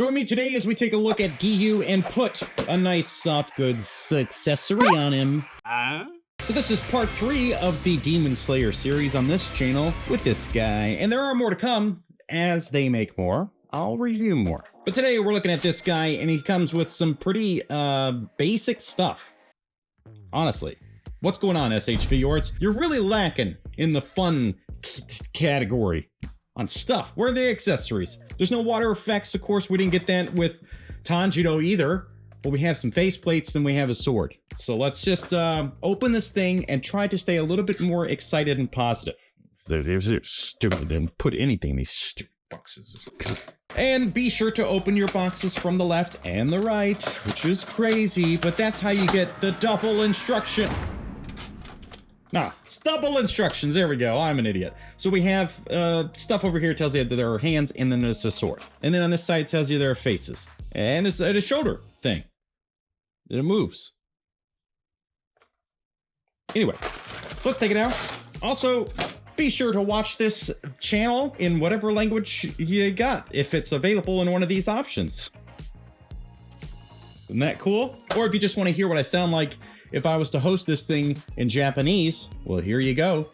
Join me today as we take a look at Giyu and put a nice soft goods accessory on him. So this is part 3 of the Demon Slayer series on this channel with this guy. And there are more to come. As they make more, I'll review more. But today we're looking at this guy and he comes with some pretty basic stuff. Honestly. What's going on, SHFiguarts? You're really lacking in the fun category on stuff. Where are the accessories? There's no water effects. Of course, we didn't get that with Tanjiro either. But we have some faceplates and we have a sword. So let's just open this thing and try to stay a little bit more excited and positive. They're stupid. They didn't put anything in these stupid boxes. And be sure to open your boxes from the left and the right, which is crazy, but that's how you get the double instruction. Double instructions. There we go. I'm an idiot. So we have stuff over here tells you that there are hands, and then there's a sword. And then on this side tells you there are faces. And it's a shoulder thing. It moves. Anyway, let's take it out. Also, be sure to watch this channel in whatever language you got, if it's available in one of these options. Isn't that cool? Or if you just want to hear what I sound like if I was to host this thing in Japanese, well, here you go.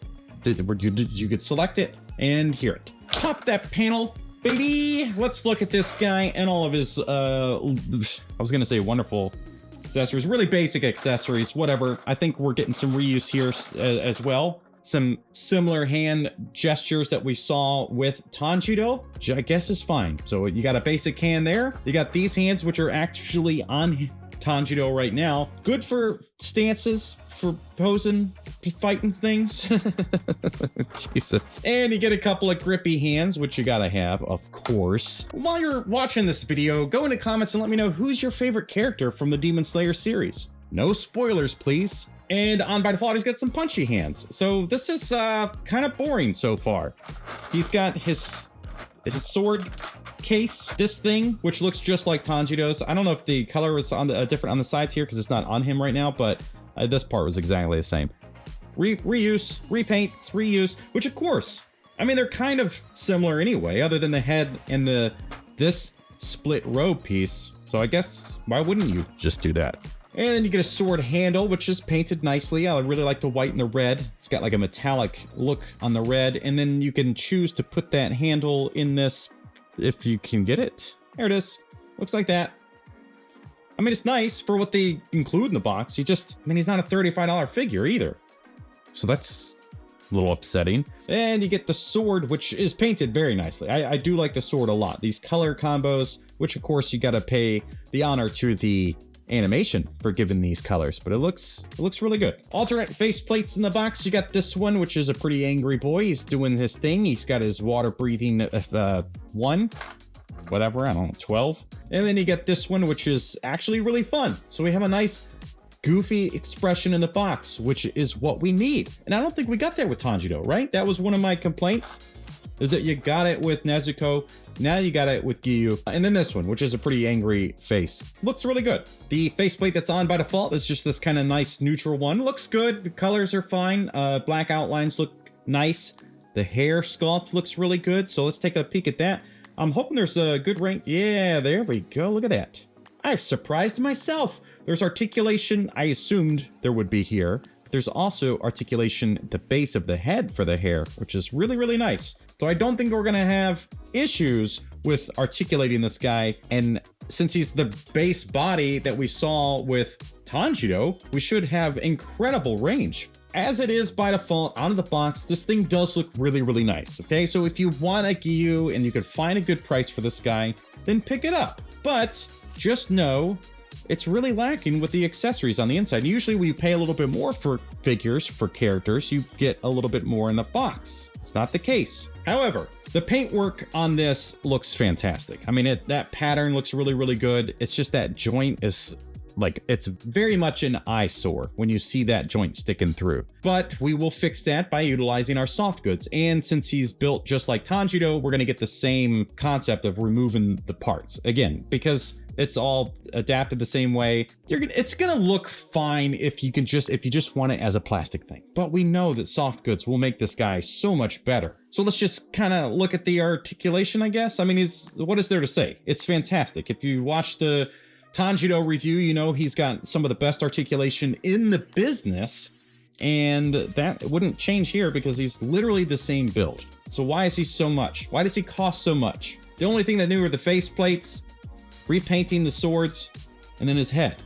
You could select it and hear it. Pop that panel, baby. Let's look at this guy and all of his, I was gonna say wonderful accessories, really basic accessories, whatever. I think we're getting some reuse here as well. Some similar hand gestures that we saw with Tanjiro, which I guess is fine. So you got a basic hand there. You got these hands, which are actually on Tanjiro right now. Good for stances, for posing, fighting things. Jesus. And you get a couple of grippy hands, which you gotta have, of course. While you're watching this video, go into comments and let me know who's your favorite character from the Demon Slayer series. No spoilers, please. And on by default, he's got some punchy hands. So this is kind of boring so far. He's got his sword case, this thing, which looks just like Tanjiro's. I don't know if the color is on the different on the sides here because it's not on him right now, but this part was exactly the same. Reuse, repaints, reuse, which of course, I mean, they're kind of similar anyway, other than the head and this split robe piece. So I guess, why wouldn't you just do that? And then you get a sword handle, which is painted nicely. I really like the white and the red. It's got like a metallic look on the red. And then you can choose to put that handle in this if you can get it. There it is. Looks like that. I mean, it's nice for what they include in the box. I mean, he's not a $35 figure either. So that's a little upsetting. And you get the sword, which is painted very nicely. I do like the sword a lot. These color combos, which of course you got to pay the honor to the animation for giving these colors, but it looks really good. Alternate face plates in the box. You got this one, which is a pretty angry boy. He's doing his thing. He's got his water breathing 1, whatever, I don't know, 12. And then you get this one, which is actually really fun. So we have a nice goofy expression in the box, which is what we need. And I don't think we got that with Tanjiro, right? That was one of my complaints, is that you got it with Nezuko, now you got it with Giyu. And then this one, which is a pretty angry face. Looks really good. The faceplate that's on by default is just this kind of nice neutral one. Looks good, the colors are fine. Black outlines look nice. The hair sculpt looks really good, so let's take a peek at that. I'm hoping there's a good rank. Yeah, there we go, look at that. I've surprised myself. There's articulation, I assumed there would be here. But there's also articulation at the base of the head for the hair, which is really, really nice. So I don't think we're gonna have issues with articulating this guy. And since he's the base body that we saw with Tanjiro, we should have incredible range. As it is by default out of the box, this thing does look really, really nice. Okay, so if you want a Giyu and you could find a good price for this guy, then pick it up. But just know it's really lacking with the accessories on the inside. Usually when you pay a little bit more for figures, for characters, you get a little bit more in the box. It's not the case. However, the paintwork on this looks fantastic. I mean, that pattern looks really, really good. It's just that joint is like, it's very much an eyesore when you see that joint sticking through. But we will fix that by utilizing our soft goods. And since he's built just like Tanjiro, we're going to get the same concept of removing the parts. Again, because it's all adapted the same way. It's gonna look fine if you just want it as a plastic thing. But we know that soft goods will make this guy so much better. So let's just kind of look at the articulation, I guess. I mean, what is there to say? It's fantastic. If you watch the Tanjiro review, you know he's got some of the best articulation in the business. And that wouldn't change here because he's literally the same build. So why is he so much? Why does he cost so much? The only thing that new are the face plates, repainting the swords, and then his head.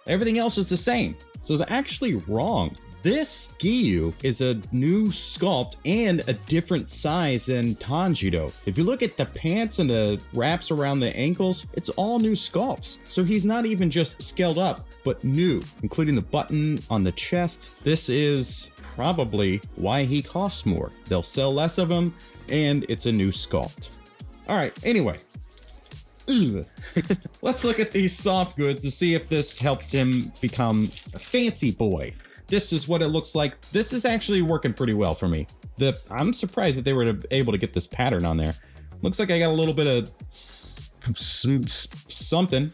Everything else is the same. So it's actually wrong. This Giyu is a new sculpt and a different size than Tanjiro. If you look at the pants and the wraps around the ankles, it's all new sculpts. So he's not even just scaled up, but new, including the button on the chest. This is probably why he costs more. They'll sell less of them, and it's a new sculpt. All right, anyway. Let's look at these soft goods to see if this helps him become a fancy boy. This is what it looks like. This is actually working pretty well for me. I'm surprised that they were able to get this pattern on there. Looks like I got a little bit of something.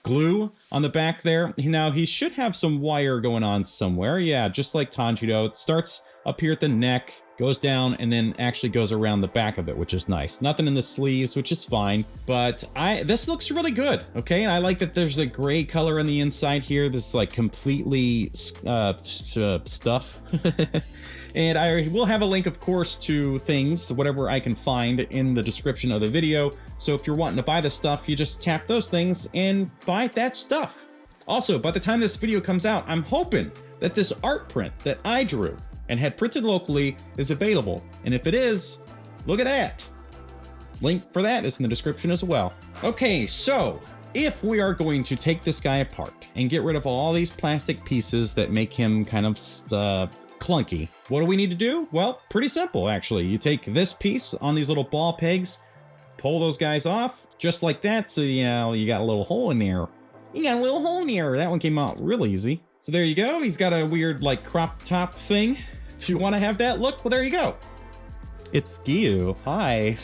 Glue on the back there. Now he should have some wire going on somewhere. Yeah, just like Tanjiro. It starts up here at the neck, goes down, and then actually goes around the back of it, which is nice. Nothing in the sleeves, which is fine, but this looks really good, okay? And I like that there's a gray color on the inside here. This is like completely stuff. And I will have a link, of course, to things, whatever I can find, in the description of the video. So if you're wanting to buy this stuff, you just tap those things and buy that stuff. Also, by the time this video comes out, I'm hoping that this art print that I drew and had printed locally is available. And if it is, look at that. Link for that is in the description as well. Okay, so if we are going to take this guy apart and get rid of all these plastic pieces that make him kind of clunky, what do we need to do? Well, pretty simple, actually. You take this piece on these little ball pegs, pull those guys off, just like that. So, you know, you got a little hole in there. You got a little hole in there. That one came out real easy. So there you go. He's got a weird, like, crop top thing. If you want to have that look, well, there you go. It's Giyu. Hi.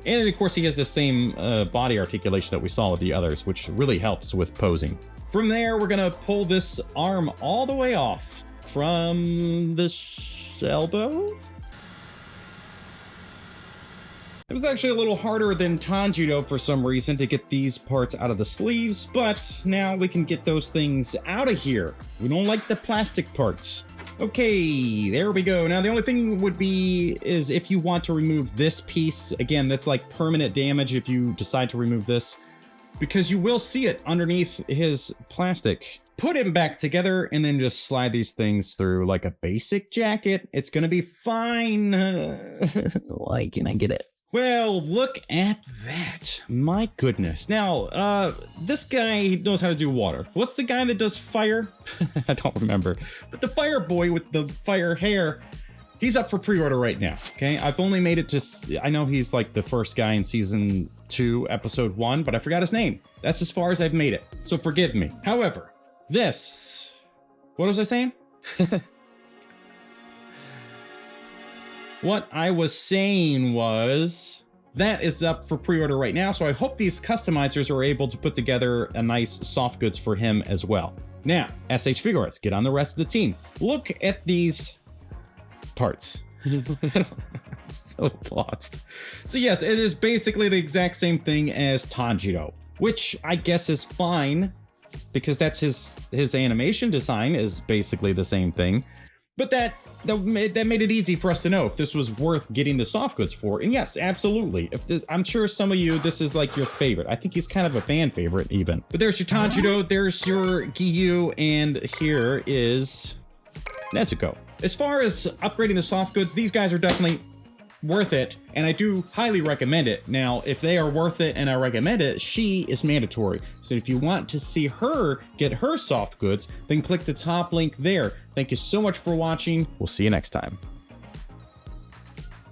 And of course, he has the same body articulation that we saw with the others, which really helps with posing. From there, we're going to pull this arm all the way off from the elbow. It was actually a little harder than Tanjiro for some reason to get these parts out of the sleeves, but now we can get those things out of here. We don't like the plastic parts. Okay, there we go. Now the only thing would be is if you want to remove this piece, again, that's like permanent damage if you decide to remove this, because you will see it underneath his plastic. Put him back together and then just slide these things through like a basic jacket. It's gonna be fine. Why can't I get it? Well, look at that. My goodness. Now, this guy knows how to do water. What's the guy that does fire? I don't remember. But the fire boy with the fire hair, he's up for pre-order right now, okay? I've only made it to... I know he's like the first guy in Season 2, Episode 1, but I forgot his name. That's as far as I've made it, so forgive me. However, this... What was I saying? What I was saying was that is up for pre-order right now, so I hope these customizers are able to put together a nice soft goods for him as well. Now, SHFiguarts, get on the rest of the team. Look at these parts. So lost. So yes, it is basically the exact same thing as Tanjiro, which I guess is fine because that's his animation design is basically the same thing. But that made it easy for us to know if this was worth getting the soft goods for. And yes, absolutely. I'm sure some of you, this is like your favorite. I think he's kind of a fan favorite even. But there's your Tanjiro, there's your Giyu, and here is Nezuko. As far as upgrading the soft goods, these guys are definitely worth it, and I do highly recommend it. Now, if they are worth it and I recommend it, she is mandatory. So if you want to see her get her soft goods, then click the top link there. Thank you so much for watching. We'll see you next time.